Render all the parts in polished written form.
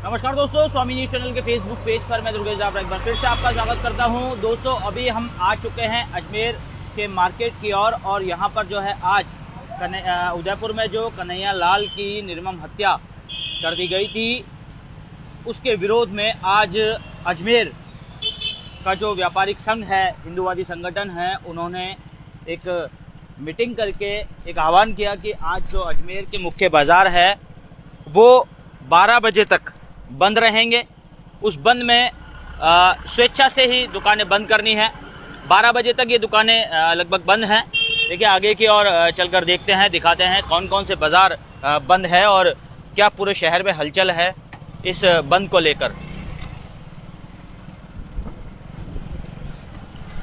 नमस्कार दोस्तों, स्वामी news channel के फेसबुक पेज पर मैं दुर्गेश जाफर एक बार फिर से आपका स्वागत करता हूं। दोस्तों, अभी हम आ चुके हैं अजमेर के मार्केट की ओर और यहां पर जो है आज उदयपुर में जो कन्हैया लाल की निर्मम हत्या कर दी गई थी, उसके विरोध में आज अजमेर का जो व्यापारिक संघ है, हिंदूवादी संगठन है, उन्होंने एक मीटिंग करके एक आह्वान किया कि आज जो अजमेर के मुख्य बाज़ार है वो 12 बजे तक बंद रहेंगे। उस बंद में स्वेच्छा से ही दुकानें बंद करनी है। 12 बजे तक ये दुकानें लगभग बंद हैं। देखिए, आगे की ओर चलकर देखते हैं, दिखाते हैं कौन कौन से बाज़ार बंद है और क्या पूरे शहर में हलचल है इस बंद को लेकर।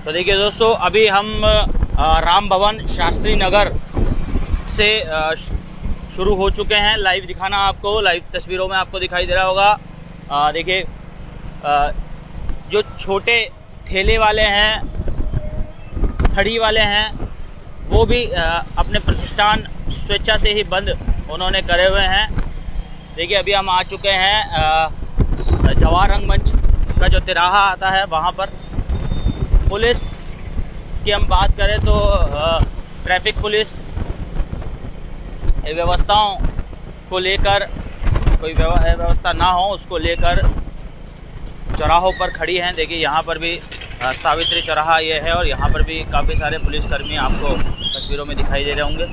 तो देखिए दोस्तों, अभी हम राम भवन शास्त्री नगर से शुरू हो चुके हैं। लाइव दिखाना आपको, लाइव तस्वीरों में आपको दिखाई दे रहा होगा। देखिए, जो छोटे ठेले वाले हैं, खड़ी वाले हैं, वो भी अपने प्रतिष्ठान स्वेच्छा से ही बंद उन्होंने करे हुए हैं। देखिए, अभी हम आ चुके हैं जवाहर रंगमंच का जो तिराहा आता है वहाँ पर। पुलिस की हम बात करें तो ट्रैफिक पुलिस व्यवस्थाओं को लेकर, कोई व्यवस्था ना हो उसको लेकर चौराहों पर खड़ी हैं। देखिए, यहाँ पर भी सावित्री चौराहा ये है और यहाँ पर भी काफ़ी सारे पुलिसकर्मी आपको तस्वीरों में दिखाई दे रहे होंगे।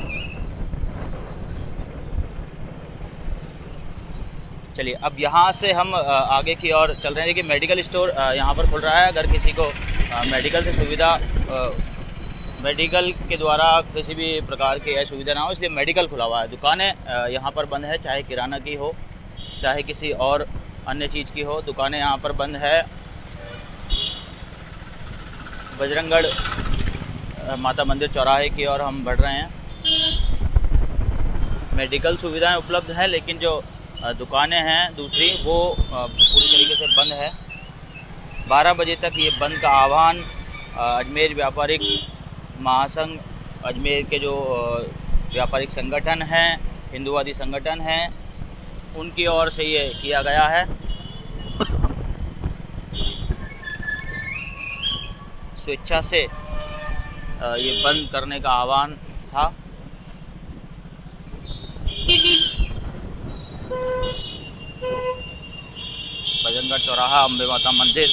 चलिए, अब यहाँ से हम आगे की ओर चल रहे हैं। देखिए, मेडिकल स्टोर यहाँ पर खुल रहा है। अगर किसी को मेडिकल से सुविधा, मेडिकल के द्वारा किसी भी प्रकार की सुविधा ना हो, इसलिए मेडिकल खुला हुआ है। दुकानें यहाँ पर बंद है, चाहे किराना की हो, चाहे किसी और अन्य चीज़ की हो, दुकानें यहाँ पर बंद है। बजरंगगढ़ माता मंदिर चौराहे की ओर हम बढ़ रहे हैं। मेडिकल सुविधाएं उपलब्ध है, लेकिन जो दुकानें हैं दूसरी, वो पूरी तरीके से बंद है। 12 बजे तक ये बंद का आह्वान अजमेर व्यापारिक महासंघ, अजमेर के जो व्यापारिक संगठन हैं, हिंदूवादी संगठन हैं, उनकी ओर से ये किया गया है। स्वेच्छा से ये बंद करने का आह्वान था। बजरंगगढ़ चौराहा, अम्बे माता मंदिर।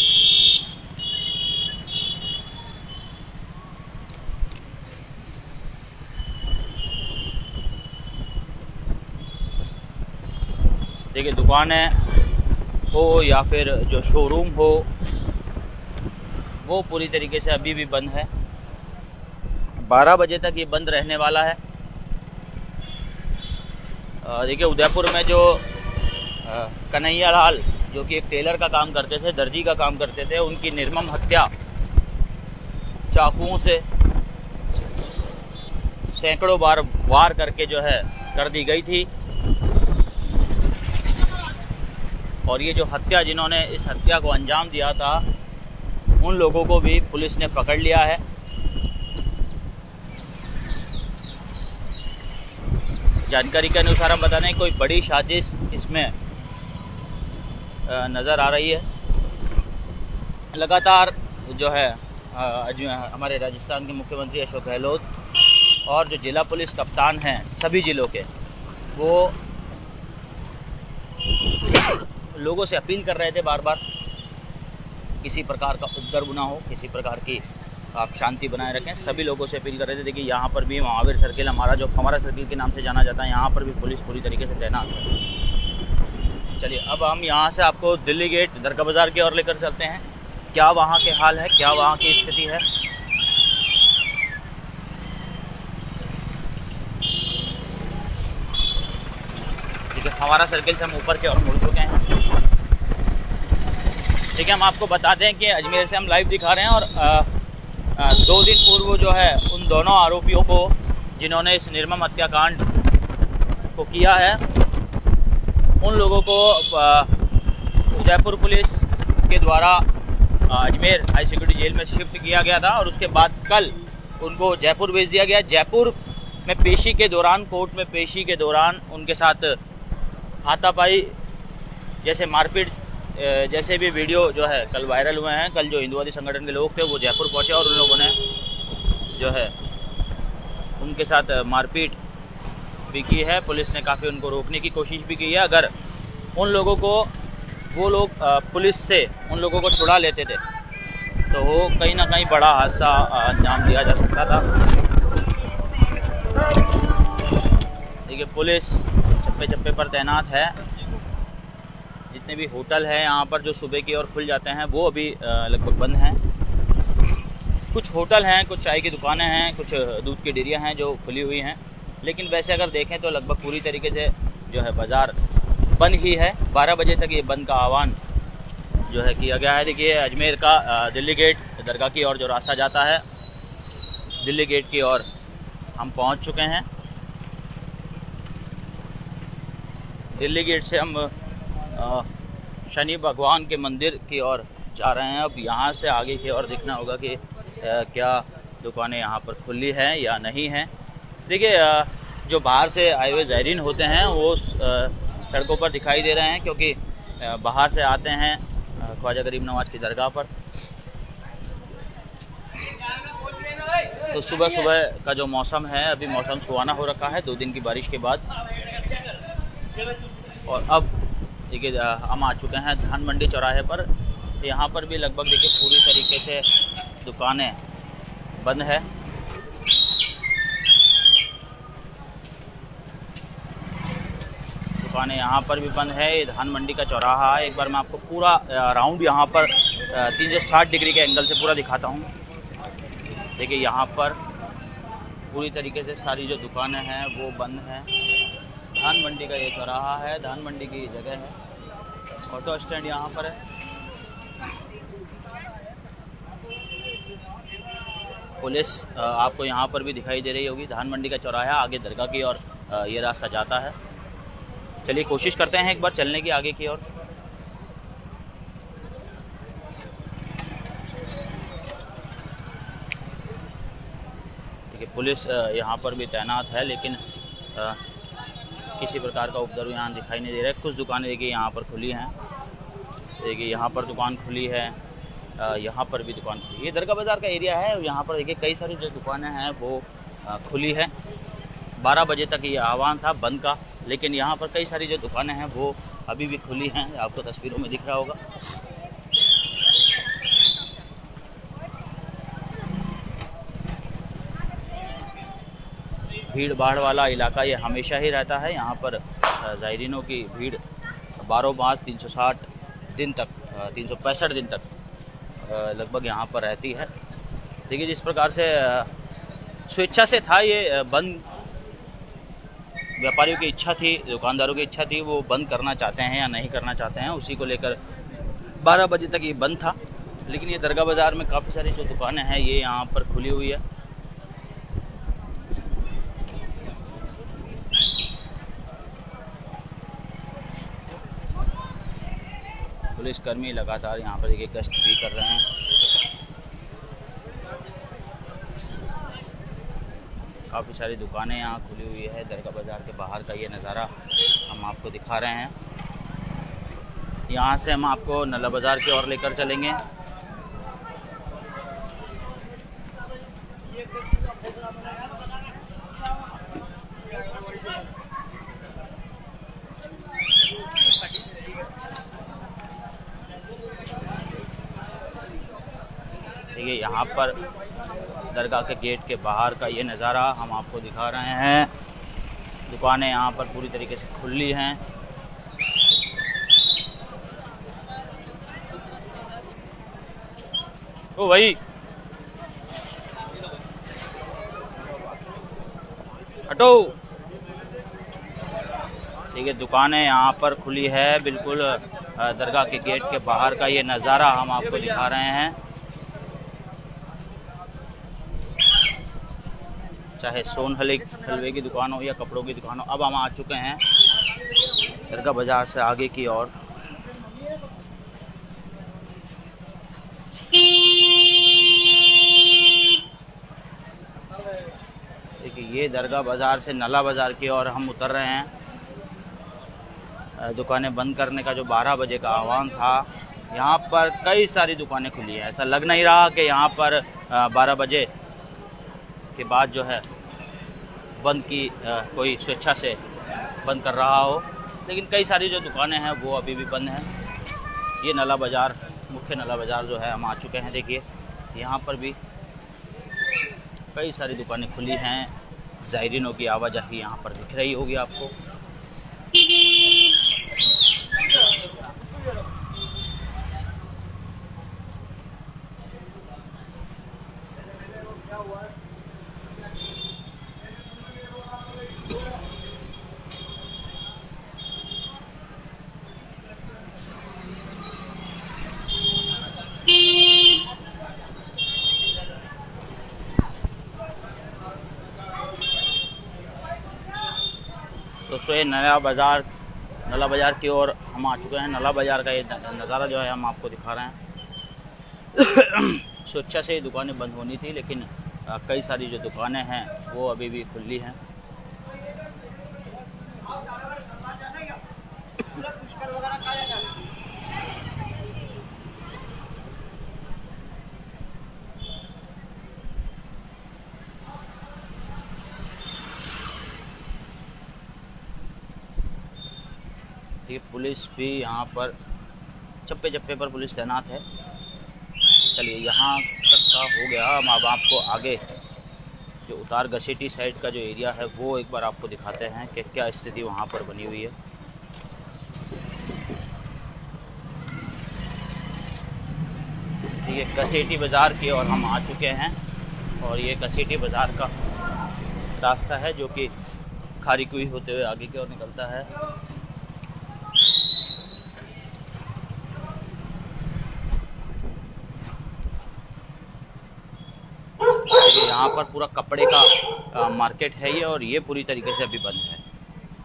देखिए, दुकानें हो या फिर जो शोरूम हो, वो पूरी तरीके से अभी भी बंद है। 12 बजे तक ये बंद रहने वाला है। देखिए, उदयपुर में जो कन्हैया लाल, जो कि एक टेलर का काम करते थे, दर्जी का काम करते थे, उनकी निर्मम हत्या चाकुओं से सैकड़ों बार वार करके जो है कर दी गई थी। और ये जो हत्या, जिन्होंने इस हत्या को अंजाम दिया था, उन लोगों को भी पुलिस ने पकड़ लिया है। जानकारी के अनुसार हम बता दें, कोई बड़ी साजिश इसमें नज़र आ रही है। लगातार जो है हमारे राजस्थान के मुख्यमंत्री अशोक गहलोत और जो जिला पुलिस कप्तान हैं सभी ज़िलों के, वो लोगों से अपील कर रहे थे बार बार, किसी प्रकार का उपद्रव ना हो, किसी प्रकार की आप शांति बनाए रखें। सभी लोगों से अपील कर रहे थे। देखिए, यहाँ पर भी महावीर सर्किल, हमारा जो फव्वारा सर्किल के नाम से जाना जाता है, यहाँ पर भी पुलिस पूरी तरीके से तैनात है। चलिए, अब हम यहाँ से आपको दिल्ली गेट, दरगाह बाज़ार की ओर लेकर चलते हैं। क्या वहाँ के हाल है, क्या वहाँ की स्थिति है। देखिए, फव्वारा सर्किल से हम ऊपर की ओर मुड़ चुके हैं। ठीक है, हम आपको बता दें कि अजमेर से हम लाइव दिखा रहे हैं और 2 दिन पूर्व जो है उन दोनों आरोपियों को, जिन्होंने इस निर्मम हत्याकांड को किया है, उन लोगों को उदयपुर पुलिस के द्वारा अजमेर हाई सिक्योरिटी जेल में शिफ्ट किया गया था और उसके बाद कल उनको जयपुर भेज दिया गया। जयपुर में पेशी के दौरान, कोर्ट में पेशी के दौरान उनके साथ हाथापाई जैसे मारपीट जैसे भी वीडियो जो है कल वायरल हुए हैं। कल जो हिंदुवादी संगठन के लोग थे वो जयपुर पहुंचे और उन लोगों ने जो है उनके साथ मारपीट भी की है। पुलिस ने काफ़ी उनको रोकने की कोशिश भी की है। अगर उन लोगों को वो लोग पुलिस से उन लोगों को छुड़ा लेते थे तो वो कहीं ना कहीं बड़ा हादसा अंजाम दिया जा सकता था। देखिए पुलिस चप्पे चप्पे पर तैनात है। जितने भी होटल हैं यहाँ पर जो सुबह की ओर खुल जाते हैं वो अभी लगभग बंद हैं। कुछ होटल हैं, कुछ चाय की दुकानें हैं, कुछ दूध की डेयरियाँ हैं जो खुली हुई हैं। लेकिन वैसे अगर देखें तो लगभग पूरी तरीके से जो है बाज़ार बंद ही है। 12 बजे तक ये बंद का आह्वान जो है किया गया है। देखिए अजमेर का दिल्ली गेट दरगाह की ओर जो रास्ता जाता है, दिल्ली गेट की ओर हम पहुंच चुके हैं। दिल्ली गेट से हम शनि भगवान के मंदिर की ओर जा रहे हैं। अब यहाँ से आगे की ओर देखना होगा कि क्या दुकानें यहाँ पर खुली हैं या नहीं हैं। देखिए जो बाहर से आए हुए ज़ायरीन होते हैं वो सड़कों पर दिखाई दे रहे हैं क्योंकि बाहर से आते हैं ख्वाजा गरीब नवाज की दरगाह पर। तो सुबह सुबह का जो मौसम है अभी मौसम सुहाना हो रखा है 2 दिन की बारिश के बाद। और अब देखिए हम आ चुके हैं धान मंडी चौराहे पर। यहाँ पर भी लगभग देखिए पूरी तरीके से दुकानें बंद है। दुकानें यहाँ पर भी बंद है। ये धान मंडी का चौराहा है। एक बार मैं आपको पूरा राउंड यहाँ पर 360 डिग्री के एंगल से पूरा दिखाता हूँ। देखिए यहाँ पर पूरी तरीके से सारी जो दुकानें हैं वो बंद हैं। धान मंडी का ये चौराहा है, धान मंडी की ये जगह है। ऑटो स्टैंड यहाँ पर है। पुलिस आपको यहाँ पर भी दिखाई दे रही होगी। धान मंडी का चौराहा आगे दरगाह की और ये रास्ता जाता है। चलिए कोशिश करते हैं एक बार चलने की आगे की ओर। देखिए पुलिस यहाँ पर भी तैनात है लेकिन किसी प्रकार का उपद्रव यहाँ दिखाई नहीं दे रहा है। कुछ दुकानें देखिए यहाँ पर खुली हैं। देखिए यहाँ पर दुकान खुली है, यहाँ पर भी दुकान खुली है। ये दरगाह बाज़ार का एरिया है और यहाँ पर देखिए कई सारी जो दुकानें हैं वो खुली है। 12 बजे तक ये आह्वान था बंद का, लेकिन यहाँ पर कई सारी जो दुकानें हैं वो अभी भी खुली हैं। आपको तस्वीरों में दिख रहा होगा। भीड़ भाड़ वाला इलाका ये हमेशा ही रहता है। यहाँ पर ज़ायरीनों की भीड़ बारों मास 360 दिन तक 365 दिन तक लगभग यहाँ पर रहती है। देखिए जिस प्रकार से स्वेच्छा से था ये बंद, व्यापारियों की इच्छा थी, दुकानदारों की इच्छा थी, वो बंद करना चाहते हैं या नहीं करना चाहते हैं, उसी को लेकर 12 बजे तक ये बंद था। लेकिन ये दरगाह बाज़ार में काफ़ी सारी जो दुकानें हैं ये यहाँ पर खुली हुई है। पुलिसकर्मी लगातार यहाँ पर देखिए गश्त भी कर रहे हैं। काफ़ी सारी दुकानें यहाँ खुली हुई है। दरगाह बाज़ार के बाहर का ये नज़ारा हम आपको दिखा रहे हैं। यहाँ से हम आपको नला बाज़ार की ओर लेकर चलेंगे। देखिए यहाँ पर दरगाह के गेट के बाहर का ये नज़ारा हम आपको दिखा रहे हैं। दुकानें यहाँ पर पूरी तरीके से खुली हैं। ओ भाई हटो। देखिए दुकानें यहाँ पर खुली है। बिल्कुल दरगाह के गेट के बाहर का ये नज़ारा हम आपको दिखा रहे हैं। चाहे सोन हलवे की दुकान हो या कपड़ों की दुकान हो। अब हम आ चुके हैं दरगाह बाज़ार से आगे की ओर। देखिए ये दरगाह बाज़ार से नला बाज़ार की ओर हम उतर रहे हैं। दुकानें बंद करने का जो 12 बजे का आह्वान था, यहाँ पर कई सारी दुकानें खुली हैं। ऐसा लग नहीं रहा कि यहाँ पर 12 बजे के बाद जो है बंद की कोई स्वेच्छा से बंद कर रहा हो, लेकिन कई सारी जो दुकानें हैं वो अभी भी बंद हैं। ये नला बाज़ार, मुख्य नला बाज़ार जो है हम आ चुके हैं। देखिए यहाँ पर भी कई सारी दुकानें खुली हैं। ज़ायरीनों की आवाजाही यहाँ पर दिख रही होगी आपको। दोस्तों ये नला बाज़ार की ओर हम आ चुके हैं। नला बाज़ार का ये नज़ारा जो है हम आपको दिखा रहे हैं। स्वेच्छा से दुकानें बंद होनी थी, लेकिन कई सारी जो दुकानें हैं वो अभी भी खुली हैं। ये पुलिस भी यहाँ पर चप्पे चप्पे पर पुलिस तैनात है। चलिए यहाँ तक का हो गया। हम अब आपको आगे जो उतार घसीटी साइड का जो एरिया है वो एक बार आपको दिखाते हैं कि क्या स्थिति वहाँ पर बनी हुई है। ये घसीटी बाज़ार की ओर हम आ चुके हैं और ये घसीटी बाज़ार का रास्ता है जो कि खारी कुई होते हुए आगे की ओर निकलता है। यहाँ पर पूरा कपड़े का मार्केट है ये, और ये पूरी तरीके से अभी बंद है।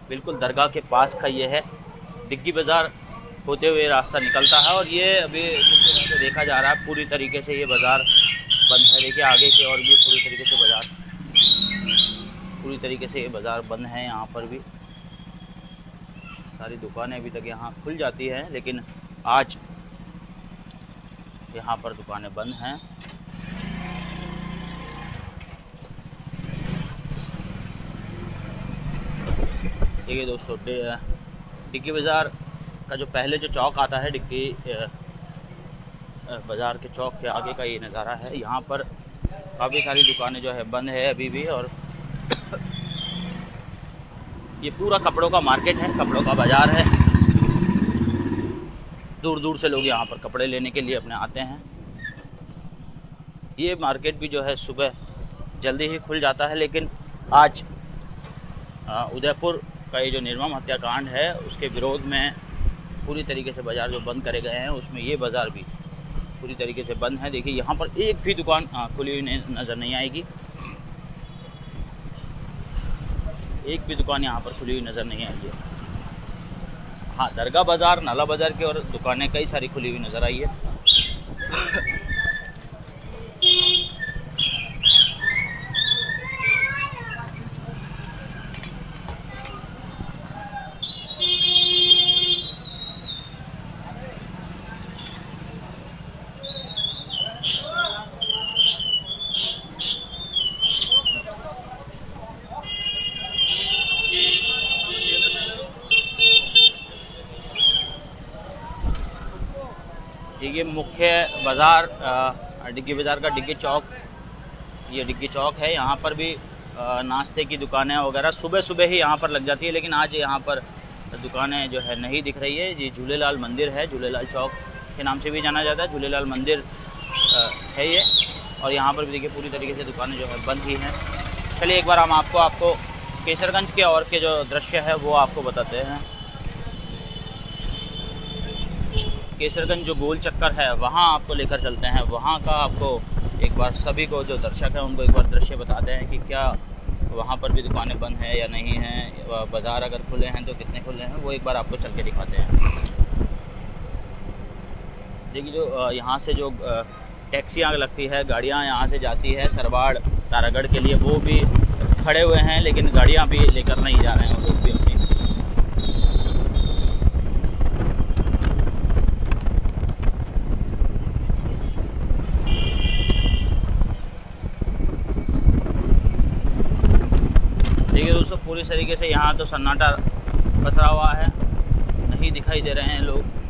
बिल्कुल दरगाह के पास का ये है। डिग्गी बाज़ार होते हुए रास्ता निकलता है और ये अभी तो देखा जा रहा है पूरी तरीके से ये बाज़ार बंद है। देखिए आगे की ओर भी पूरी तरीके से ये बाज़ार बंद है। यहाँ पर भी सारी दुकानें अभी तक यहाँ खुल जाती हैं, लेकिन आज यहाँ पर दुकानें बंद हैं। देखिए दोस्तों डिग्गी बाज़ार का जो पहले जो चौक आता है, डिग्गी बाज़ार के चौक के आगे का ये नज़ारा है। यहाँ पर काफ़ी सारी दुकानें जो है बंद है अभी भी, और ये पूरा कपड़ों का मार्केट है, कपड़ों का बाज़ार है। दूर दूर से लोग यहाँ पर कपड़े लेने के लिए अपने आते हैं। ये मार्केट भी जो है सुबह जल्दी ही खुल जाता है, लेकिन आज उदयपुर का ये जो निर्मम हत्याकांड है उसके विरोध में पूरी तरीके से बाज़ार जो बंद करे गए हैं, उसमें ये बाज़ार भी पूरी तरीके से बंद है। देखिए यहाँ पर एक भी दुकान खुली हुई नज़र नहीं आएगी। एक भी दुकान यहाँ पर खुली हुई नज़र नहीं आएगी। हाँ, दरगाह बाज़ार, नाला बाज़ार की और दुकानें कई सारी खुली हुई नज़र आई है। ये मुख्य बाज़ार डिग्गी बाज़ार का डिग्गी चौक, ये डिग्गी चौक है। यहाँ पर भी नाश्ते की दुकानें वगैरह सुबह सुबह ही यहाँ पर लग जाती है, लेकिन आज यहाँ पर दुकानें जो है नहीं दिख रही है। ये झूलेलाल मंदिर है, झूलेलाल चौक के नाम से भी जाना जाता है, झूलेलाल मंदिर है ये। और यहाँ पर भी देखिए पूरी तरीके से दुकानें जो है बंद ही हैं। चलिए एक बार हम आपको केसरगंज के और के जो दृश्य है वो आपको बताते हैं। केसरगंज जो गोल चक्कर है वहाँ आपको लेकर चलते हैं। वहाँ का आपको एक बार सभी को जो दर्शक है उनको एक बार दृश्य बताते हैं कि क्या वहाँ पर भी दुकानें बंद हैं या नहीं हैं, बाज़ार अगर खुले हैं तो कितने खुले हैं, वो एक बार आपको चल के दिखाते हैं। देखिए जो यहाँ से जो टैक्सियाँ लगती है, गाड़ियाँ यहाँ से जाती है सरवाड़ तारागढ़ के लिए, वो भी खड़े हुए हैं, लेकिन गाड़ियाँ भी लेकर नहीं जा रहे हैं वो लोग भी अपनी। तरीके से यहाँ तो सन्नाटा पसरा हुआ है, नहीं दिखाई दे रहे हैं लोग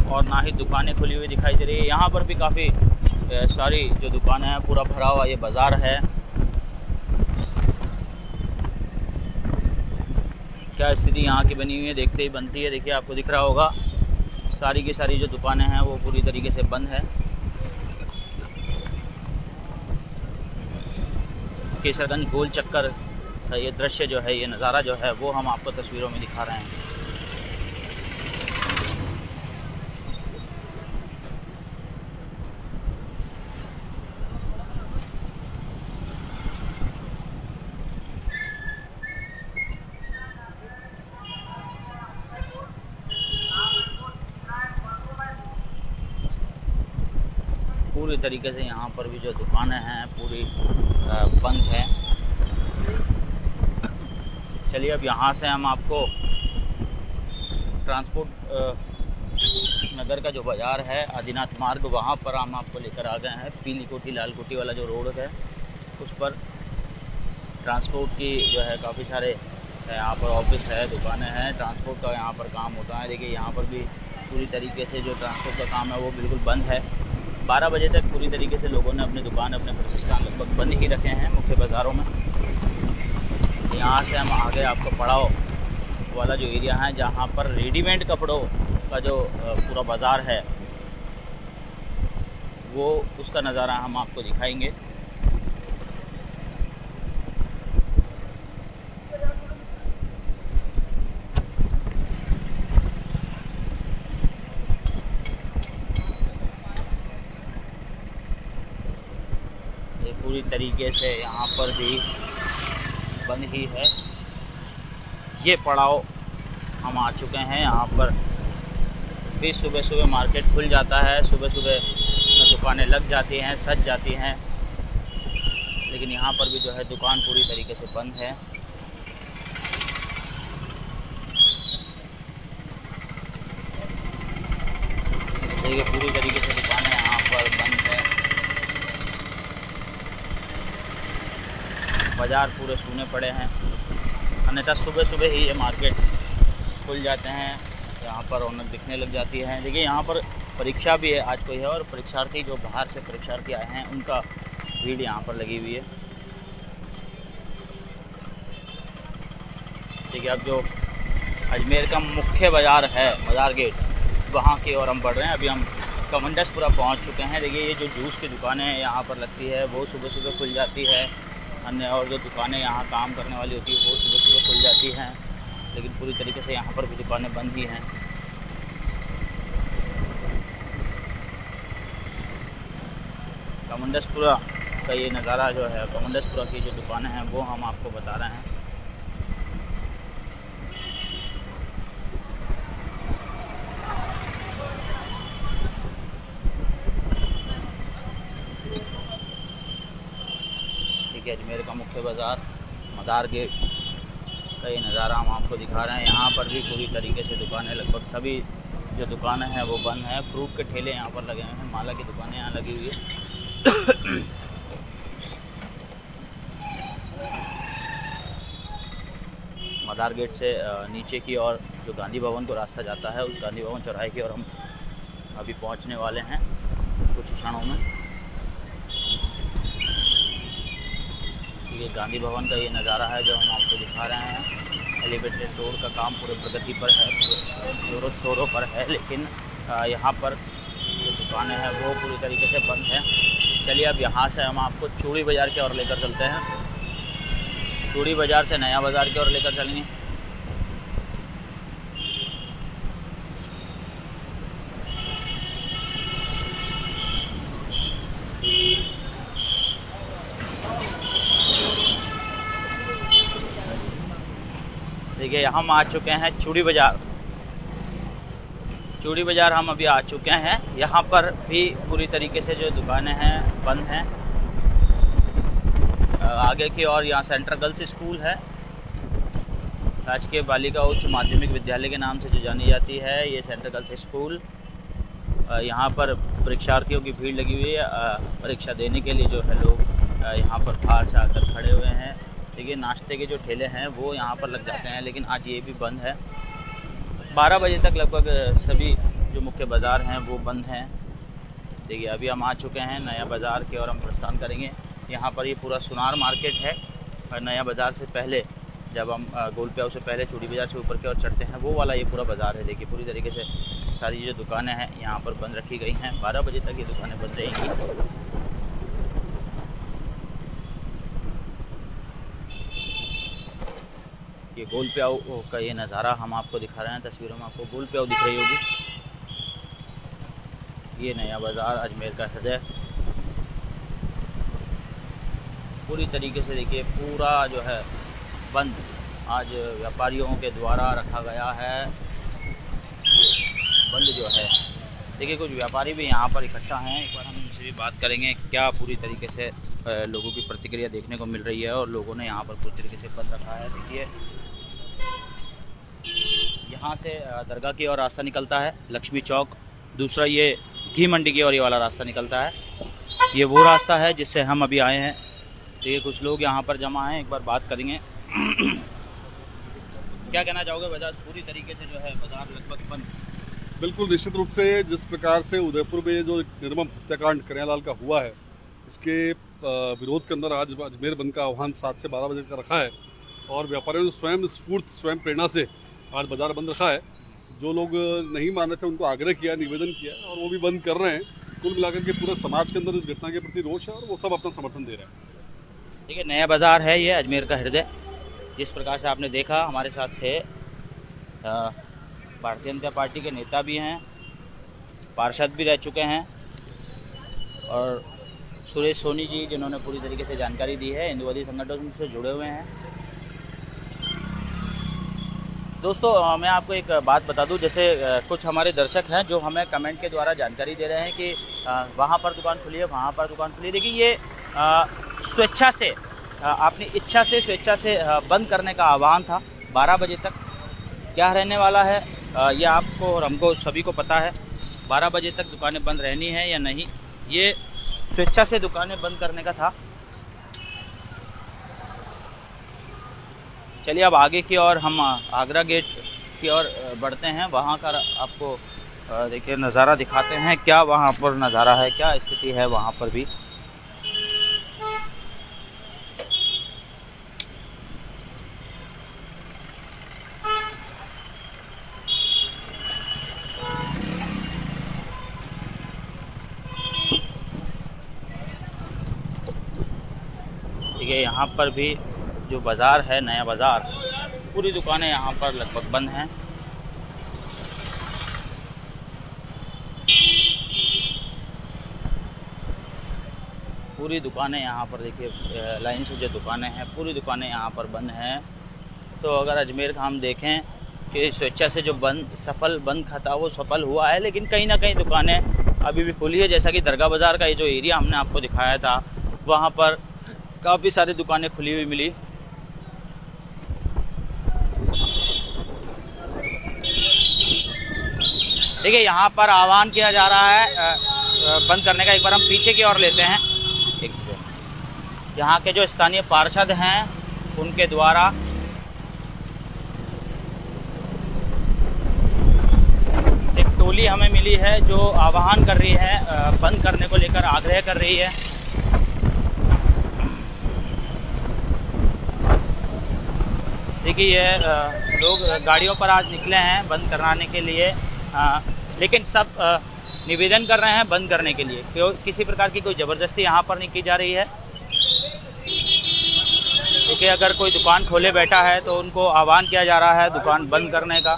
और ना ही दुकानें खुली हुई दिखाई दे रही है। यहाँ पर भी काफ़ी सारी जो दुकानें हैं, पूरा भरा हुआ ये बाज़ार है। क्या स्थिति यहाँ की बनी हुई है देखते ही बनती है। देखिए आपको दिख रहा होगा सारी की सारी जो दुकानें हैं वो पूरी तरीके से बंद है। केसरगंज गोल चक्कर का ये दृश्य जो है, ये नज़ारा जो है वो हम आपको तस्वीरों में दिखा रहे हैं। पूरी तरीके से यहाँ पर भी जो दुकानें हैं पूरी बंद है। चलिए अब यहाँ से हम आपको ट्रांसपोर्ट नगर का जो बाज़ार है आदिनाथ मार्ग, वहाँ पर हम आपको लेकर आ गए हैं। पीली कोठी लाल कोठी वाला जो रोड है उस पर ट्रांसपोर्ट की जो है काफ़ी सारे यहाँ पर ऑफिस है, दुकानें हैं, ट्रांसपोर्ट का यहाँ पर काम होता है। देखिए यहाँ पर भी पूरी तरीके से जो ट्रांसपोर्ट का काम है वो बिल्कुल बंद है। 12 बजे तक पूरी तरीके से लोगों ने अपनी दुकान, अपने प्रतिष्ठान लगभग बंद ही रखे हैं मुख्य बाज़ारों में। यहाँ से हम आगे आपको पड़ाव वाला जो एरिया है जहाँ पर रेडीमेड कपड़ों का जो पूरा बाज़ार है वो उसका नज़ारा हम आपको दिखाएंगे। पूरी तरीके से यहाँ पर भी बंद ही है। ये पड़ाव हम आ चुके हैं। यहाँ पर भी सुबह सुबह मार्केट खुल जाता है, सुबह सुबह दुकानें लग जाती हैं, सज जाती हैं, लेकिन यहाँ पर भी जो है दुकान पूरी तरीके से बंद है। देखिए पूरी तरीके से दुकानें यहाँ पर बंद है। बाज़ार पूरे सूने पड़े हैं, अन्यथा सुबह सुबह ही ये मार्केट खुल जाते हैं, यहाँ पर रौनक दिखने लग जाती है। देखिए यहाँ पर परीक्षा भी है, आज कोई है और परीक्षार्थी जो बाहर से परीक्षार्थी आए हैं उनका भीड़ यहाँ पर लगी हुई है। देखिए अब जो अजमेर का मुख्य बाज़ार है, बाज़ार गेट, वहाँ की ओर हम बढ़ रहे हैं। अभी हम कमंडसपुरा पहुँच चुके हैं। देखिए ये जो जूस की दुकानें यहाँ पर लगती है वो सुबह सुबह खुल जाती है, अन्य और जो दुकानें यहाँ काम करने वाली होती है वो सुबह सुबह खुल जाती हैं, लेकिन पूरी तरीके से यहाँ पर भी दुकानें बंद ही हैं। कमंडसपुरा का ये नज़ारा जो है, कमंडसपुरा की जो दुकानें हैं वो हम आपको बता रहे हैं। अजमेर का मुख्य बाज़ार मदार गेट का ये नज़ारा हम आपको दिखा रहे हैं। यहाँ पर भी पूरी तरीके से दुकानें, लगभग सभी जो दुकानें हैं वो बंद हैं। फ्रूट के ठेले यहाँ पर लगे हुए हैं, माला की दुकानें यहाँ लगी हुई है। मदार गेट से नीचे की ओर जो गांधी भवन को रास्ता जाता है, उस गांधी भवन चौराहे की ओर हम अभी पहुँचने वाले हैं कुछ क्षणों में। ये गांधी भवन का ये नज़ारा है जो हम आपको दिखा रहे हैं। एलिवेटेड रोड का काम पूरे प्रगति पर है, जोरों शोरों पर है, लेकिन यहाँ पर जो दुकानें हैं वो पूरी तरीके से बंद हैं। चलिए अब यहाँ से हम आपको चूड़ी बाज़ार की ओर लेकर चलते हैं। चूड़ी बाज़ार से नया बाज़ार की ओर लेकर चलेंगे। देखिए हम आ चुके हैं चूड़ी बाज़ार। चूड़ी बाज़ार हम अभी आ चुके हैं। यहाँ पर भी पूरी तरीके से जो दुकानें हैं बंद हैं। आगे की ओर यहाँ सेंट्रल गर्ल्स स्कूल है, राजकीय बालिका उच्च माध्यमिक विद्यालय के नाम से जो जानी जाती है, ये सेंट्रल गर्ल्स स्कूल। यहाँ पर परीक्षार्थियों की भीड़ लगी हुई है। परीक्षा देने के लिए जो है लोग यहाँ पर बाहर से आकर खड़े हुए हैं। देखिए नाश्ते के जो ठेले हैं वो यहाँ पर लग जाते हैं, लेकिन आज ये भी बंद है। 12 बजे तक लगभग सभी जो मुख्य बाज़ार हैं वो बंद हैं। देखिए अभी हम आ चुके हैं नया बाज़ार की ओर, हम प्रस्थान करेंगे। यहाँ पर ये पूरा सुनार मार्केट है और नया बाज़ार से पहले जब हम गोलप्याऊ से पहले चूड़ी बाज़ार से ऊपर की ओर चढ़ते हैं वो वाला ये पूरा बाज़ार है। देखिए पूरी तरीके से सारी जो दुकानें हैं यहाँ पर बंद रखी गई हैं। 12 बजे तक ये दुकानें बंद रहेंगी। ये गोलप्याऊ का ये नज़ारा हम आपको दिखा रहे हैं, तस्वीरों में आपको गोलप्याऊ दिख रही होगी। ये नया बाज़ार अजमेर का हृदय पूरी तरीके से देखिए पूरा जो है बंद आज व्यापारियों के द्वारा रखा गया है। बंद जो है देखिए कुछ व्यापारी भी यहाँ पर इकट्ठा हैं, एक बार हम उनसे भी बात करेंगे क्या पूरी तरीके से लोगों की प्रतिक्रिया देखने को मिल रही है और लोगों ने यहाँ पर पूरी तरीके से बंद रखा है। देखिए यहाँ से दरगाह की ओर रास्ता निकलता है, लक्ष्मी चौक, दूसरा ये घी मंडी की ओर ये वाला रास्ता निकलता है। ये वो रास्ता है जिससे हम अभी आए हैं। देखिए कुछ लोग यहाँ पर जमा हैं, एक बार बात करेंगे। क्या कहना चाहोगे? बाजार पूरी तरीके से जो है बाजार लगभग बंद। बिल्कुल निश्चित रूप से जिस प्रकार से उदयपुर में जो निर्मम हत्याकांड कन्हैयालाल का हुआ है उसके विरोध के अंदर आज अजमेर बंद का आह्वान 7 से 12 बजे का रखा है और व्यापारियों ने स्वयं स्फूर्त स्वयं प्रेरणा से आज बाजार बंद रखा है। जो लोग नहीं मान रहे थे उनको आग्रह किया, निवेदन किया और वो भी बंद कर रहे हैं। कुल मिलाकर के पूरे समाज के अंदर इस घटना के प्रति रोष है और वो सब अपना समर्थन दे रहे हैं। देखिए नया बाज़ार है ये अजमेर का हृदय। जिस प्रकार से आपने देखा हमारे साथ थे भारतीय जनता पार्टी के नेता भी हैं, पार्षद भी रह चुके हैं और सुरेश सोनी जी जिन्होंने पूरी तरीके से जानकारी दी है, हिंदुवादी संगठन से जुड़े हुए हैं। दोस्तों मैं आपको एक बात बता दूं, जैसे कुछ हमारे दर्शक हैं जो हमें कमेंट के द्वारा जानकारी दे रहे हैं कि वहाँ पर दुकान खुली है, वहाँ पर दुकान खुली है। देखिए ये स्वेच्छा से अपनी इच्छा से स्वेच्छा से बंद करने का आह्वान था। 12 बजे तक क्या रहने वाला है ये आपको और हमको सभी को पता है। 12 बजे तक दुकानें बंद रहनी है या नहीं, ये स्वेच्छा से दुकानें बंद करने का था। चलिए अब आगे की ओर हम आगरा गेट की ओर बढ़ते हैं, वहाँ का आपको देखिए नज़ारा दिखाते हैं। क्या वहाँ पर नज़ारा है, क्या स्थिति है वहाँ पर भी। देखिए यहाँ पर भी जो बाज़ार है नया बाज़ार, पूरी दुकानें यहाँ पर लगभग बंद हैं। पूरी दुकानें यहाँ पर देखिए लाइन से जो दुकानें हैं पूरी दुकानें यहाँ पर बंद हैं। तो अगर अजमेर का हम देखें कि स्वेच्छा से जो बंद था वो सफल हुआ है, लेकिन कहीं ना कहीं दुकानें अभी भी खुली है। जैसा कि दरगाह बाज़ार का ये जो एरिया हमने आपको दिखाया था वहाँ पर काफ़ी सारी दुकानें खुली हुई मिली। देखिए यहाँ पर आह्वान किया जा रहा है बंद करने का। एक बार हम पीछे की ओर लेते हैं। यहाँ के जो स्थानीय पार्षद हैं उनके द्वारा एक टोली हमें मिली है जो आह्वान कर रही है, बंद करने को लेकर आग्रह कर रही है। देखिए ये लोग गाड़ियों पर आज निकले हैं बंद कराने के लिए, लेकिन सब निवेदन कर रहे हैं बंद करने के लिए। किसी प्रकार की कोई ज़बरदस्ती यहाँ पर नहीं की जा रही है। देखिए अगर कोई दुकान खोले बैठा है तो उनको आह्वान किया जा रहा है दुकान बंद करने का।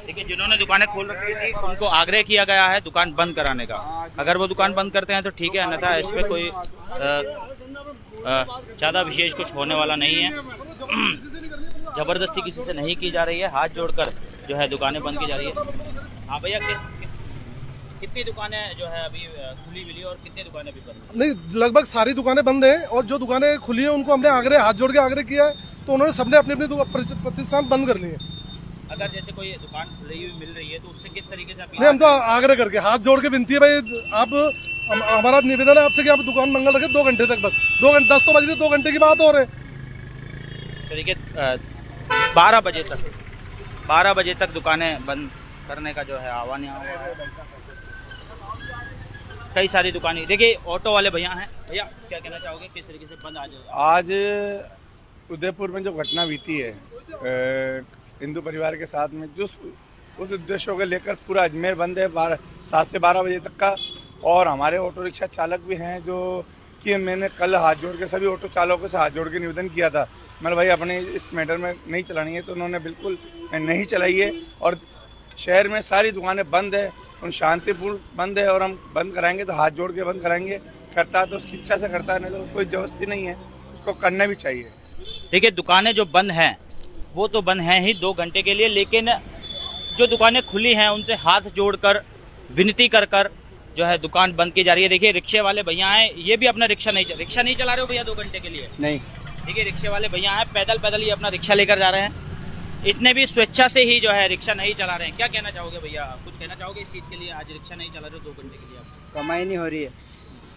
देखिए जिन्होंने दुकानें खोल रखी थी उनको आग्रह किया गया है दुकान बंद कराने का। अगर वो दुकान बंद करते हैं तो ठीक है, अन्यथा इसमें कोई ज़्यादा विशेष कुछ होने वाला नहीं है। ज़बरदस्ती किसी से नहीं की जा रही है, हाथ जोड़कर जो है दुकानें बंद की जा रही है। हाँ भैया, कितनी दुकानें जो है अभी खुली मिली और कितनी दुकानें अभी बंद? नहीं, लगभग सारी दुकानें बंद हैं और जो दुकानें खुली हैं उनको हमने हाथ जोड़ के आग्रह किया है तो उन्होंने सबने अपने अपने प्रतिष्ठान बंद कर लिए। अगर जैसे कोई दुकान खुली हुई मिल रही है तो उससे किस तरीके से अपील? नहीं, हम तो आग्रह करके हाथ जोड़ के विनती है भाई, आप हमारा निवेदन है आपसे कि आप दुकान मंगल रखें 2 घंटे तक, बस 2 घंटे, 10 तो बज रही, 2 घंटे की बात हो रही है। तरीके 12 बजे तक दुकानें बंद करने का जो है आह्वान यहाँ हुआ है। कई सारी दुकानें, देखिए ऑटो वाले भैया हैं। भैया क्या कहना चाहोगे, किस तरीके से बंद आज उदयपुर में जो घटना बीती है हिंदू परिवार के साथ में, जो उस उद्देश्यों को लेकर पूरा अजमेर बंद है 7 से 12 बजे तक का। और हमारे ऑटो रिक्शा चालक भी हैं जो कि मैंने कल हाथ जोड़ के सभी ऑटो चालकों से हाथ जोड़ के निवेदन किया था, मैंने भाई अपने इस मैटर में नहीं चलानी है, तो उन्होंने बिल्कुल नहीं चलाई है। और शहर में सारी दुकानें बंद है, उन शांतिपूर्ण बंद है, और हम बंद कराएंगे तो हाथ जोड़ के बंद कराएंगे। करता है तो उसकी इच्छा से करता है, नहीं तो कोई जबरदस्ती नहीं है, उसको करना भी चाहिए। देखिए दुकानें जो बंद हैं वो तो बंद हैं ही 2 घंटे के लिए, लेकिन जो दुकानें खुली हैं उनसे हाथ जोड़कर विनती कर कर जो है दुकान बंद की जा रही है। देखिए रिक्शे वाले भैया हैं, ये भी अपना रिक्शा नहीं चला रहे हो भैया 2 घंटे के लिए? नहीं। देखिए रिक्शे वाले भैया हैं, पैदल ही अपना रिक्शा लेकर जा रहे हैं। इतने भी स्वेच्छा से ही जो है रिक्शा नहीं चला रहे हैं। क्या कहना चाहोगे भैया, कुछ कहना चाहोगे इस चीज़ के लिए? आज रिक्शा नहीं चला रहे हो 2 घंटे के लिए, आपको कमाई नहीं हो रही है,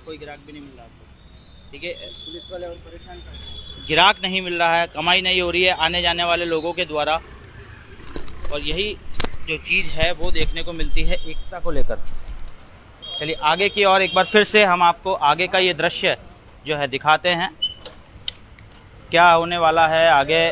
कोई ग्राहक भी नहीं मिल रहा आपको, ठीक है? पुलिस वाले और परेशान कर रहे हैं। ग्राहक नहीं मिल रहा है, कमाई नहीं हो रही है आने जाने वाले लोगों के द्वारा, और यही जो चीज़ है वो देखने को मिलती है एकता को लेकर। चलिए आगे की और एक बार फिर से हम आपको आगे का ये दृश्य जो है दिखाते हैं, क्या होने वाला है आगे।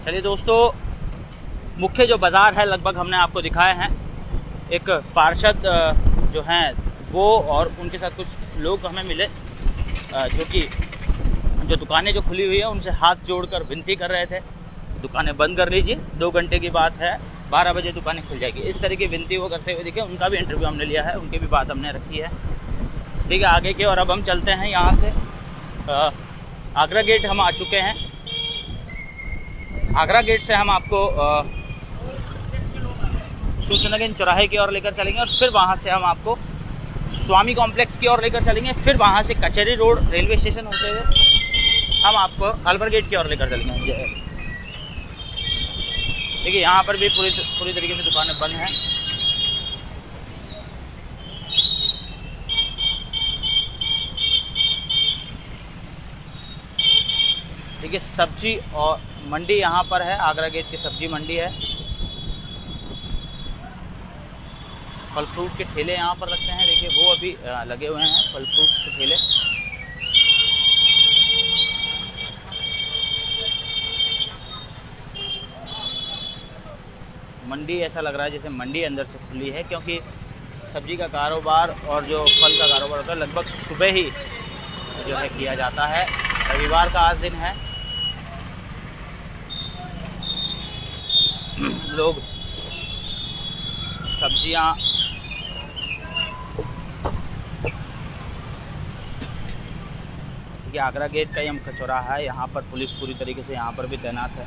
चलिए दोस्तों, मुख्य जो बाज़ार है लगभग हमने आपको दिखाए हैं। एक पार्षद जो हैं वो और उनके साथ कुछ लोग हमें मिले जो कि जो दुकानें जो खुली हुई है उनसे हाथ जोड़कर विनती कर रहे थे, दुकानें बंद कर लीजिए, 2 घंटे की बात है, 12 बजे दुकानें खुल जाएगी। इस तरह की विनती वो करते हुए दिखे। उनका भी इंटरव्यू हमने लिया है, उनकी भी बात हमने रखी है, ठीक है। आगे की और अब हम चलते हैं यहाँ से आगरा गेट हम आ चुके हैं। आगरा गेट से हम आपको सूचना केंद्र चौराहे की ओर लेकर चलेंगे और फिर वहाँ से हम आपको स्वामी कॉम्प्लेक्स की ओर लेकर चलेंगे, फिर वहाँ से कचहरी रोड रेलवे स्टेशन होते हुए हम आपको अल्बर गेट की ओर लेकर चलेंगे। देखिए यहाँ पर भी पूरी तरीके से दुकानें बंद हैं। देखिए सब्जी और मंडी यहाँ पर है, आगरा गेट की सब्जी मंडी है। फल फ्रूट के ठेले यहाँ पर लगते हैं, देखिए वो अभी लगे हुए हैं फल फ्रूट के ठेले। मंडी ऐसा लग रहा है जैसे मंडी अंदर से खुली है, क्योंकि सब्जी का कारोबार और जो फल का कारोबार होता है लगभग सुबह ही जो है किया जाता है। रविवार का आज दिन है, लोग सब्जियां ये आगरा गेट का ही मुख्य चौराहा है, यहाँ पर पुलिस पूरी तरीके से यहाँ पर भी तैनात है।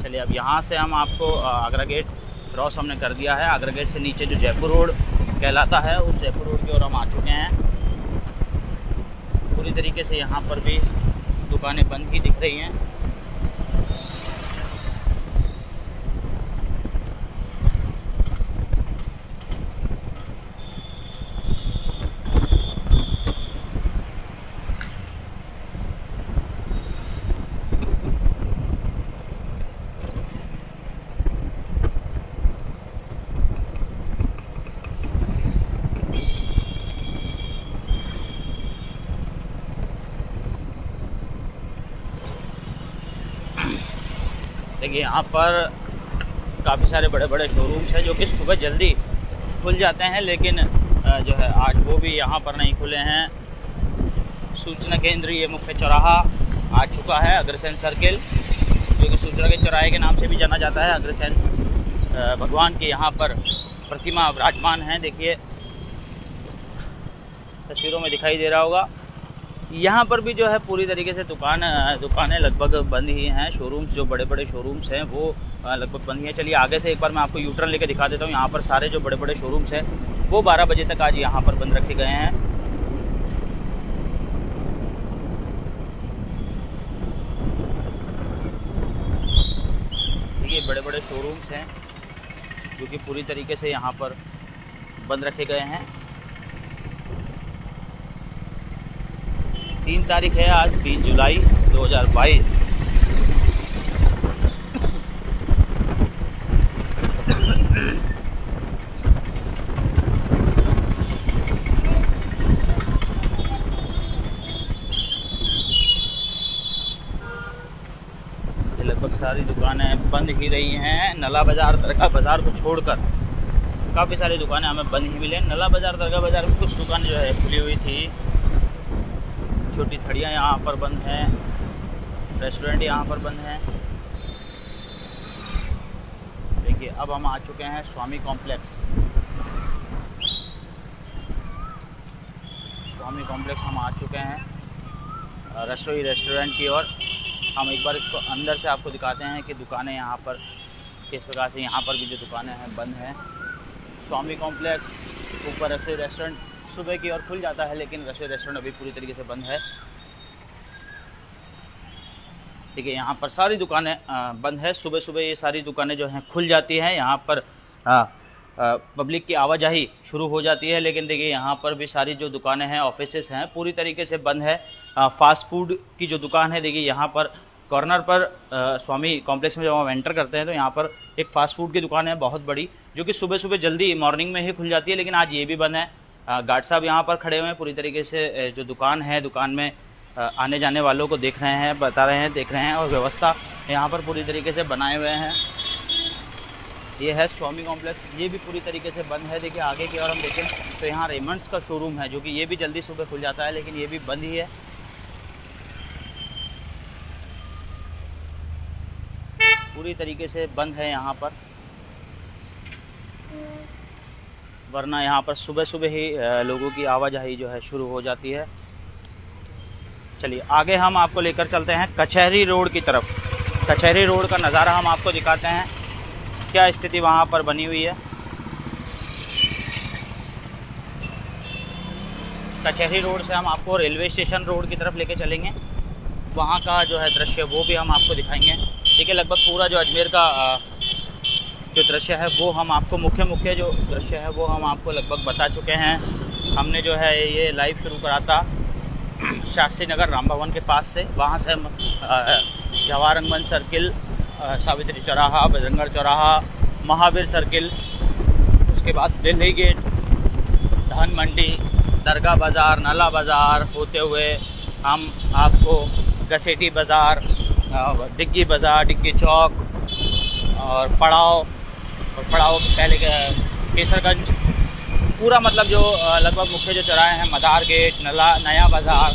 चलिए अब यहाँ से हम आपको आगरा गेट क्रॉस हमने कर दिया है। आगरा गेट से नीचे जो जयपुर रोड कहलाता है उस जयपुर रोड की ओर हम आ चुके हैं। पूरी तरीके से यहाँ पर भी दुकानें बंद ही दिख रही हैं। देखिए यहाँ पर काफ़ी सारे बड़े बड़े शोरूम्स हैं जो कि सुबह जल्दी खुल जाते हैं, लेकिन जो है आज वो भी यहाँ पर नहीं खुले हैं। सूचना केंद्र ये मुख्य चौराहा आ चुका है, अग्रसेन सर्किल, जो कि सूचना के चौराहे के नाम से भी जाना जाता है। अग्रसेन भगवान की यहाँ पर प्रतिमा विराजमान है। देखिए तस्वीरों में दिखाई दे रहा होगा। यहाँ पर भी जो है पूरी तरीके से दुकानें लगभग बंद ही हैं। शोरूम्स जो बड़े बड़े शोरूम्स हैं वो लगभग बंद ही हैं। चलिए आगे से एक बार मैं आपको यूटर्न लेके दिखा देता हूँ। यहाँ पर सारे जो बड़े बड़े शोरूम्स हैं वो 12 बजे तक आज यहाँ पर बंद रखे गए हैं। ये बड़े बड़े शोरूम्स हैं जो कि पूरी तरीके से यहाँ पर बंद रखे गए हैं। 3 तारीख है आज, 3 जुलाई 2022। लगभग सारी दुकानें बंद ही रही हैं। नला बाज़ार, दरगाह बाज़ार को छोड़कर काफ़ी सारी दुकानें हमें बंद ही मिले। नला बाज़ार, दरगाह बाज़ार में कुछ दुकानें जो है खुली हुई थी। छोटी थड़ियाँ यहाँ पर बंद हैं, रेस्टोरेंट यहाँ पर बंद हैं। देखिए अब हम आ चुके हैं स्वामी कॉम्प्लेक्स। स्वामी कॉम्प्लेक्स हम आ चुके हैं रसोई रेस्टोरेंट की ओर। हम एक बार इसको अंदर से आपको दिखाते हैं कि दुकानें यहाँ पर किस प्रकार से, यहाँ पर भी जो दुकानें हैं बंद हैं। स्वामी कॉम्प्लेक्स, ऊपर रसोई रेस्टोरेंट सुबह की ओर खुल जाता है, लेकिन रसोई रेस्टोरेंट अभी पूरी तरीके से बंद है। देखिए यहाँ पर सारी दुकानें बंद है। सुबह सुबह ये सारी दुकानें जो हैं खुल जाती हैं। यहाँ पर पब्लिक की आवाजाही शुरू हो जाती है, लेकिन देखिए यहाँ पर भी सारी जो दुकानें हैं, ऑफिसेस हैं, पूरी तरीके से बंद है। फास्ट फूड की जो दुकान है, देखिए यहाँ पर कॉर्नर पर स्वामी कॉम्प्लेक्स में जब हम एंटर करते हैं तो यहाँ पर एक फ़ास्ट फूड की दुकान है बहुत बड़ी, जो कि सुबह सुबह जल्दी मॉर्निंग में ही खुल जाती है, लेकिन आज ये भी बंद है। गार्ड साहब यहाँ पर खड़े हुए हैं। पूरी तरीके से जो दुकान है, दुकान में आने जाने वालों को देख रहे हैं, बता रहे हैं, देख रहे हैं, और व्यवस्था यहाँ पर पूरी तरीके से बनाए हुए हैं। ये है स्वामी कॉम्प्लेक्स, ये भी पूरी तरीके से बंद है। देखिए आगे की ओर हम देखें तो यहाँ रेमंड्स का शोरूम है, जो कि ये भी जल्दी सुबह खुल जाता है, लेकिन ये भी बंद ही है। पूरी तरीके से बंद है यहाँ पर, वरना यहाँ पर सुबह सुबह ही लोगों की आवाजाही जो है शुरू हो जाती है। चलिए आगे हम आपको लेकर चलते हैं कचहरी रोड की तरफ। कचहरी रोड का नज़ारा हम आपको दिखाते हैं, क्या स्थिति वहाँ पर बनी हुई है। कचहरी रोड से हम आपको रेलवे स्टेशन रोड की तरफ लेके चलेंगे। वहाँ का जो है दृश्य वो भी हम आपको दिखाएंगे। देखिए लगभग पूरा जो अजमेर का जो दृश्य है वो हम आपको मुख्य जो दृश्य है वो हम आपको लगभग बता चुके हैं। हमने जो है ये लाइव शुरू करा था शास्त्री नगर राम भवन के पास से। वहाँ से हम जवाहर रंगमंच सर्किल, सावित्री चौराहा, बजरंगगढ़ चौराहा, महावीर सर्किल, उसके बाद दिल्ली गेट, धान मंडी, दरगाह बाज़ार, नला बाज़ार होते हुए हम आपको घसेटी बाज़ार, डिग्गी बाज़ार, डिग्गी चौक और पड़ाव पहले केसरगंज, पूरा मतलब जो लगभग मुख्य जो चौराहे हैं, मदार गेट, नया बाज़ार,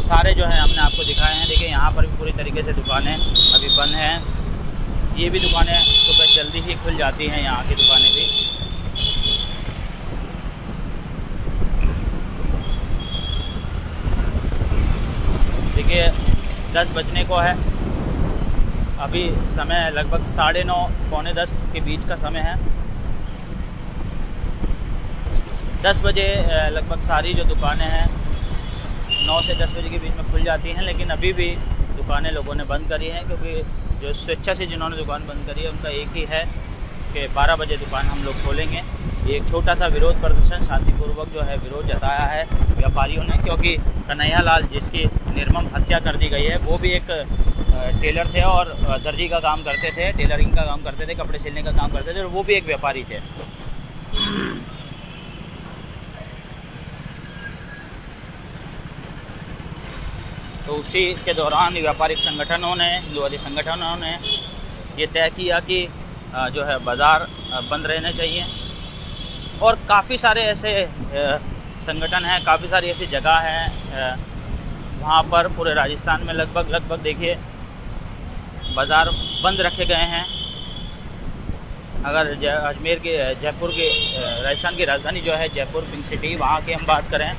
सारे जो है हमने आपको दिखाए हैं। देखिए यहाँ पर भी पूरी तरीके से दुकानें अभी बंद हैं। ये भी दुकानें सुबह जल्दी ही खुल जाती हैं, यहाँ की दुकानें भी। देखिए 10 बजने को है, अभी समय लगभग 9:30 पौने 10 के बीच का समय है। 10 बजे लगभग सारी जो दुकानें हैं 9 से 10 बजे के बीच में खुल जाती हैं, लेकिन अभी भी दुकानें लोगों ने बंद करी हैं, क्योंकि जो स्वेच्छा से जिन्होंने दुकान बंद करी है उनका एक ही है कि 12 बजे दुकान हम लोग खोलेंगे। एक छोटा सा विरोध प्रदर्शन शांतिपूर्वक जो है विरोध जताया है व्यापारियों ने, क्योंकि कन्हैया लाल जिसकी निर्मम हत्या कर दी गई है वो भी एक टेलर थे और दर्जी का काम करते थे, टेलरिंग का काम करते थे, कपड़े सिलने का काम करते थे, और वो भी एक व्यापारी थे। तो उसी के दौरान व्यापारिक संगठनों ने, हिंदुवादी संगठनों ने ये तय किया कि जो है बाज़ार बंद रहने चाहिए। और काफ़ी सारे ऐसे संगठन हैं, काफ़ी सारी ऐसी जगह हैं वहाँ पर पूरे राजस्थान में लगभग देखिए बाज़ार बंद रखे गए हैं। अगर अजमेर के, जयपुर के, राजस्थान की राजधानी जो है जयपुर, पिंक सिटी, वहाँ की हम बात करें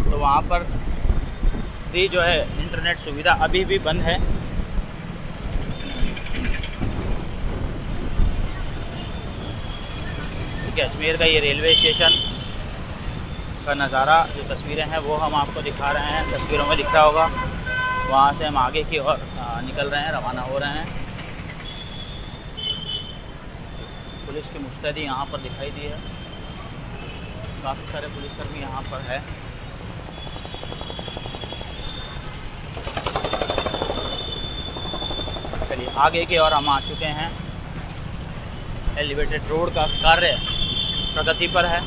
तो वहाँ पर भी जो है इंटरनेट सुविधा अभी भी बंद है। ठीक है, अजमेर का ये रेलवे स्टेशन का नज़ारा, जो तस्वीरें हैं वो हम आपको दिखा रहे हैं। तस्वीरों में दिख रहा होगा, वहाँ से हम आगे की ओर निकल रहे हैं, रवाना हो रहे हैं। पुलिस की मुस्तैदी यहाँ पर दिखाई दी है, काफ़ी सारे पुलिसकर्मी यहाँ पर है। चलिए आगे की ओर हम आ चुके हैं। एलिवेटेड रोड का कार्य प्रगति पर है,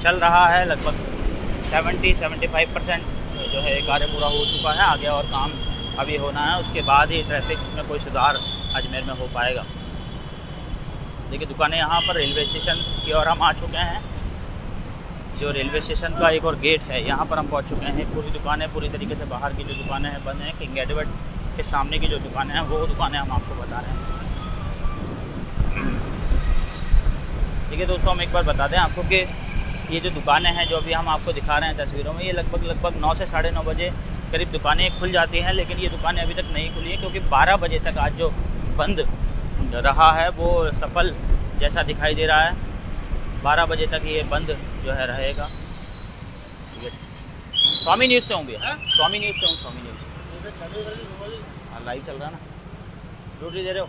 चल रहा है। लगभग 70-75% जो है कार्य पूरा हो चुका है। आगे और काम अभी होना है, उसके बाद ही ट्रैफिक में कोई सुधार अजमेर में हो पाएगा। देखिए दुकानें यहाँ पर रेलवे स्टेशन की ओर हम आ चुके हैं। जो रेलवे स्टेशन का एक और गेट है, यहाँ पर हम पहुँच चुके हैं। पूरी दुकानें पूरी तरीके से, बाहर की जो दुकानें हैं बंद हैं। किंग एडवर्ड के सामने की जो दुकानें हैं वो दुकानें हम आपको बता रहे हैं। ठीक है दोस्तों, हम एक बार बता दें आपको कि ये जो दुकानें हैं जो अभी हम आपको दिखा रहे हैं तस्वीरों में, ये लगभग 9 से 9:30 बजे करीब दुकानें खुल जाती हैं। लेकिन ये दुकानें अभी तक नहीं खुली हैं, क्योंकि 12 बजे तक आज जो बंद रहा है वो सफल जैसा दिखाई दे रहा है। 12 बजे तक ये बंद जो है रहेगा। स्वामी न्यूज़ से हूँ भैया, स्वामी न्यूज़ से हूँ, स्वामी न्यूज़। हाँ लाइव चल रहा है ना, ड्यूटी दे रहे हो।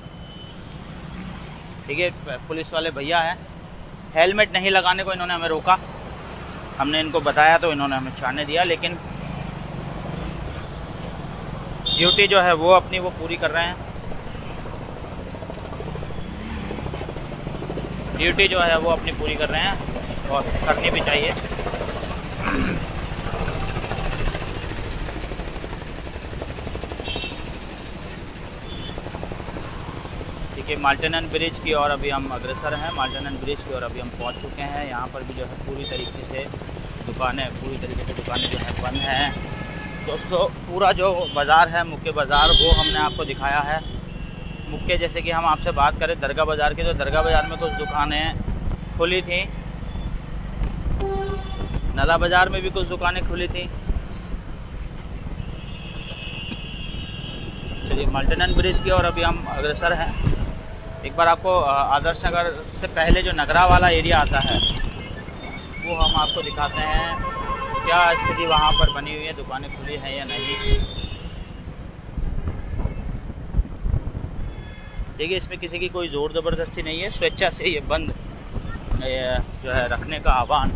ठीक है, पुलिस वाले भैया हैं, हेलमेट नहीं लगाने को इन्होंने हमें रोका। हमने इनको बताया तो इन्होंने हमें छाड़ने दिया, लेकिन ड्यूटी जो है वो अपनी वो पूरी कर रहे हैं। ड्यूटी जो है वो अपनी पूरी कर रहे हैं और करनी भी चाहिए। देखिए माल्टन ब्रिज की ओर अभी हम अग्रसर हैं। माल्टन ब्रिज की ओर अभी हम पहुंच चुके हैं। यहाँ पर भी जो है पूरी तरीके से दुकानें जो है बंद हैं। दोस्तों पूरा जो बाज़ार है, मुख्य बाज़ार, वो हमने आपको दिखाया है। मुख्य जैसे कि हम आपसे बात करें दरगाह बाज़ार की, तो दरगाह बाज़ार में कुछ दुकानें खुली थी, नला बाज़ार में भी कुछ दुकानें खुली थी। चलिए माल्टन ब्रिज की ओर अभी हम अग्रसर हैं। एक बार आपको आदर्श नगर से पहले जो नगरा वाला एरिया आता है वो हम आपको दिखाते हैं, क्या स्थिति वहाँ पर बनी हुई है, दुकानें खुली हैं या नहीं। देखिए इसमें किसी की कोई ज़ोर ज़बरदस्ती नहीं है, स्वेच्छा से ये बंद जो है रखने का आह्वान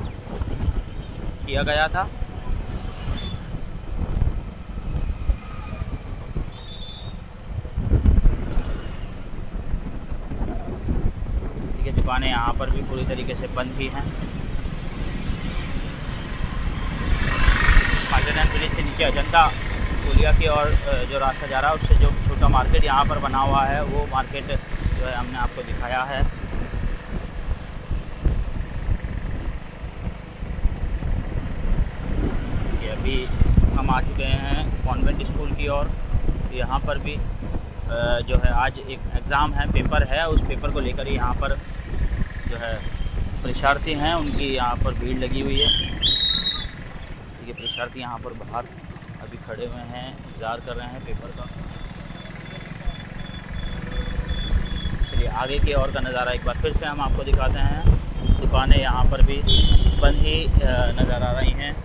किया गया था। देखिए दुकानें यहाँ पर भी पूरी तरीके से बंद ही हैं। माल्टन ब्रिज से नीचे अजंता पुलिया की और जो रास्ता जा रहा है उससे जो छोटा मार्केट यहाँ पर बना हुआ है वो मार्केट जो है हमने आपको दिखाया है। ये अभी हम आ चुके हैं कॉन्वेंट स्कूल की ओर। यहाँ पर भी जो है आज एक एग्ज़ाम है, पेपर है, उस पेपर को लेकर यहाँ पर जो है परीक्षार्थी हैं, उनकी यहाँ पर भीड़ लगी हुई है। ये परीक्षार्थी यहाँ पर बाहर अभी खड़े हुए हैं, इंतज़ार कर रहे हैं पेपर का। चलिए आगे की ओर का नज़ारा एक बार फिर से हम आपको दिखाते हैं। दुकानें यहाँ पर भी बंद ही नज़र आ रही हैं।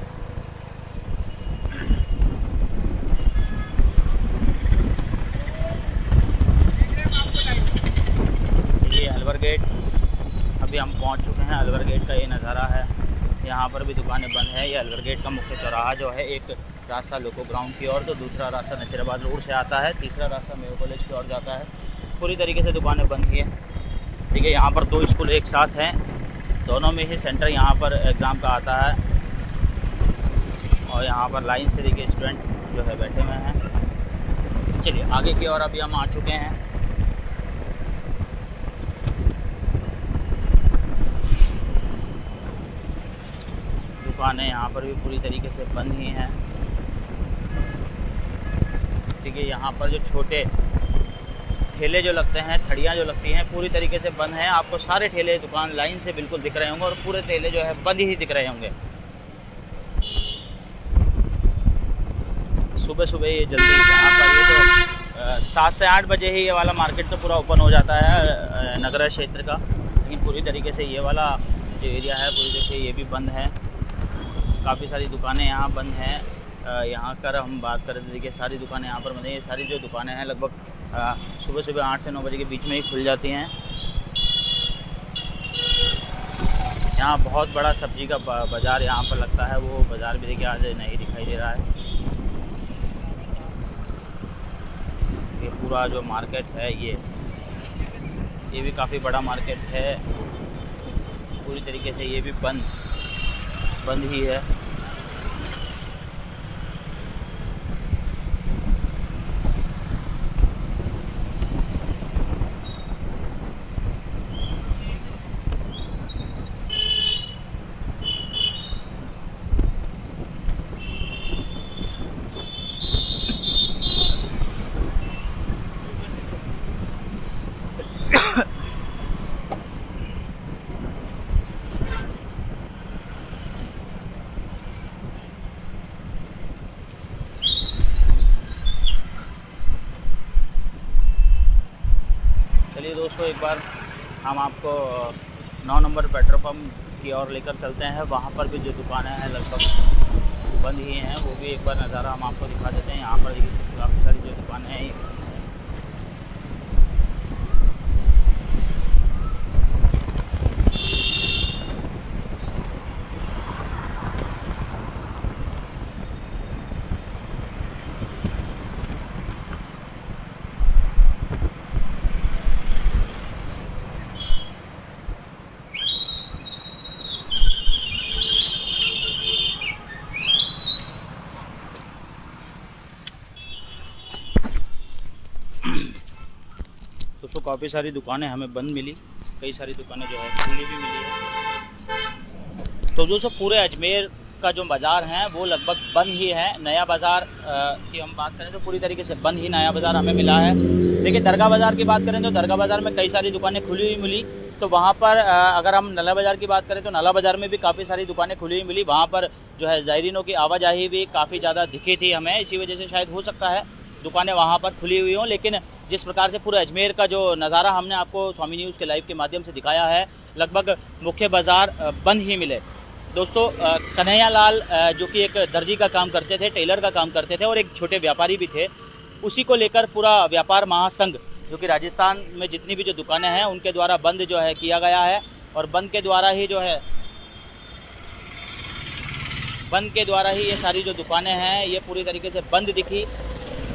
ये अलवर गेट अभी हम पहुँच चुके हैं। अलवर गेट का ये नज़ारा है, यहाँ पर भी दुकानें बंद है। ये अलवर गेट का मुख्य चौराहा जो है, एक रास्ता लोको ग्राउंड की ओर, तो दूसरा रास्ता नसीराबाद रोड से आता है, तीसरा रास्ता मेयो कॉलेज की ओर जाता है। पूरी तरीके से दुकानें बंद ही हैं। ठीक है, यहाँ पर 2 स्कूल एक साथ हैं, दोनों में ही सेंटर यहाँ पर एग्ज़ाम का आता है और यहाँ पर लाइन से देखिए स्टूडेंट जो है बैठे हुए हैं। चलिए आगे की ओर अभी हम आ चुके हैं। दुकानें यहाँ पर भी पूरी तरीके से बंद ही हैं। ठीक है, यहाँ पर जो छोटे ठेले जो लगते हैं, थड़ियाँ जो लगती हैं, पूरी तरीके से बंद हैं। आपको सारे ठेले दुकान लाइन से बिल्कुल दिख रहे होंगे और पूरे ठेले जो है बंद ही दिख रहे होंगे। सुबह सुबह ये जल्दी यहाँ पर ये तो 7 से 8 बजे ही ये वाला मार्केट तो पूरा ओपन हो जाता है नगर क्षेत्र का, लेकिन पूरी तरीके से ये वाला जो एरिया है पूरी तरीके से ये भी बंद है। काफ़ी सारी दुकानें यहाँ बंद हैं। यहाँ कर हम बात करें तो देखिए सारी दुकानें यहाँ पर बंद हैं। ये सारी जो दुकानें हैं लगभग सुबह सुबह 8 से 9 बजे के बीच में ही खुल जाती हैं। यहाँ बहुत बड़ा सब्जी का बाज़ार यहाँ पर लगता है, वो बाज़ार भी देखिए आज नहीं दिखाई दे रहा है। ये पूरा जो मार्केट है ये भी काफ़ी बड़ा मार्केट है। पूरी तरीके से ये भी बंद ही है। चलिए दोस्तों, एक बार हम आपको 9 नंबर पेट्रोल पंप की ओर लेकर चलते हैं। वहाँ पर भी जो दुकानें हैं लगभग बंद ही हैं, वो भी एक बार नज़ारा हम आपको दिखा देते हैं। यहाँ पर काफ़ी सारी जो दुकानें हैं दोस्तों काफ़ी सारी दुकानें हमें बंद मिली, कई सारी दुकानें जो है खुली भी मिली है। तो दोस्तों पूरे अजमेर का जो बाज़ार है वो लगभग बंद ही है। नया बाज़ार की हम बात करें तो पूरी तरीके से बंद ही नया बाज़ार हमें मिला है। देखिए दरगाह बाज़ार की बात करें तो दरगाह बाज़ार में कई सारी दुकानें खुली हुई मिली। तो वहाँ पर अगर हम नाला बाज़ार की बात करें तो नाला बाज़ार में भी काफ़ी सारी दुकानें खुली हुई मिली। वहाँ पर जो है ज़ायरीनों की आवाजाही भी काफ़ी ज़्यादा दिखी थी हमें, इसी वजह से शायद हो सकता है दुकानें वहाँ पर खुली हुई हों। लेकिन जिस प्रकार से पूरे अजमेर का जो नज़ारा हमने आपको स्वामी न्यूज़ के लाइव के माध्यम से दिखाया है, लगभग मुख्य बाज़ार बंद ही मिले। दोस्तों कन्हैया लाल जो कि एक दर्जी का काम करते थे, टेलर का काम करते थे और एक छोटे व्यापारी भी थे, उसी को लेकर पूरा व्यापार महासंघ जो कि राजस्थान में जितनी भी जो दुकानें हैं उनके द्वारा बंद जो है किया गया है। और बंद के द्वारा ही ये सारी जो दुकानें हैं ये पूरी तरीके से बंद दिखी।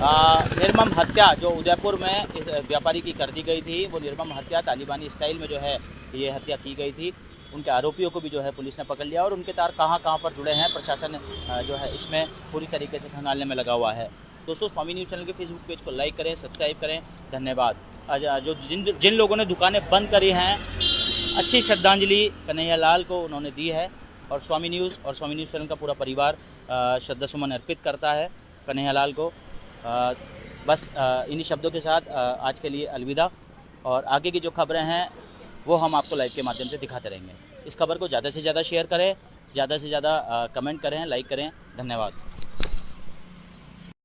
निर्मम हत्या जो उदयपुर में इस व्यापारी की कर दी गई थी, वो निर्मम हत्या तालिबानी स्टाइल में जो है ये हत्या की गई थी। उनके आरोपियों को भी जो है पुलिस ने पकड़ लिया और उनके तार कहाँ पर जुड़े हैं प्रशासन जो है इसमें पूरी तरीके से खंगालने में लगा हुआ है। दोस्तों स्वामी न्यूज़ चैनल के फेसबुक पेज को लाइक करें, सब्सक्राइब करें। धन्यवाद। जो जिन लोगों ने दुकानें बंद करी हैं, अच्छी श्रद्धांजलि कन्हैया लाल को उन्होंने दी है और स्वामी न्यूज़ चैनल का पूरा परिवार श्रद्धा सुमन अर्पित करता है कन्हैया लाल को। बस इन्हीं शब्दों के साथ आज के लिए अलविदा। और आगे की जो खबरें हैं वो हम आपको लाइव के माध्यम से दिखाते रहेंगे। इस खबर को ज़्यादा से ज़्यादा शेयर करें, ज़्यादा से ज़्यादा कमेंट करें, लाइक करें। धन्यवाद।